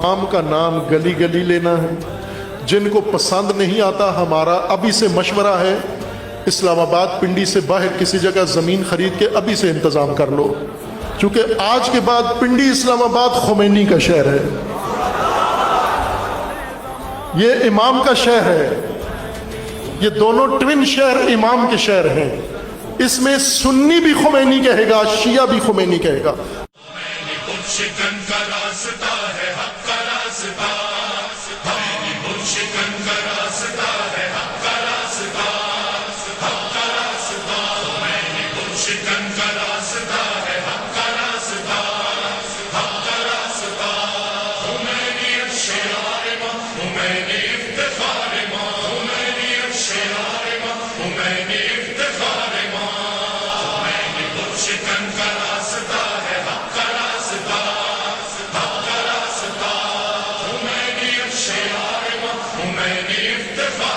امام کا نام گلی گلی لینا ہے. جن کو پسند نہیں آتا ہمارا ابھی سے مشورہ ہے، اسلام آباد پنڈی سے باہر کسی جگہ زمین خرید کے ابھی سے انتظام کر لو، چونکہ آج کے بعد پنڈی اسلام آباد خمینی کا شہر ہے، یہ امام کا شہر ہے. یہ دونوں ٹوین شہر امام کے شہر ہیں. اس میں سنی بھی خمینی کہے گا، شیعہ بھی خمینی کہے گا. شکن کا راستہ ہے، حق کا راستہ، شکن کا راستہ ہے، حق کا راستہ، حق کا راستہ، شکن کا راستہ ہے، حق کا راستہ، حق کا راستہ. خمینیت شعار ماں، خمینی افتخار ماں، خمینیت شعار ماں، خمینی افتخار ماں. خمینی خود شکن کا راستہ ہے، حق کا راستہ، حق کا راستہ. خمینیت شعار ماں، خمینی افتخار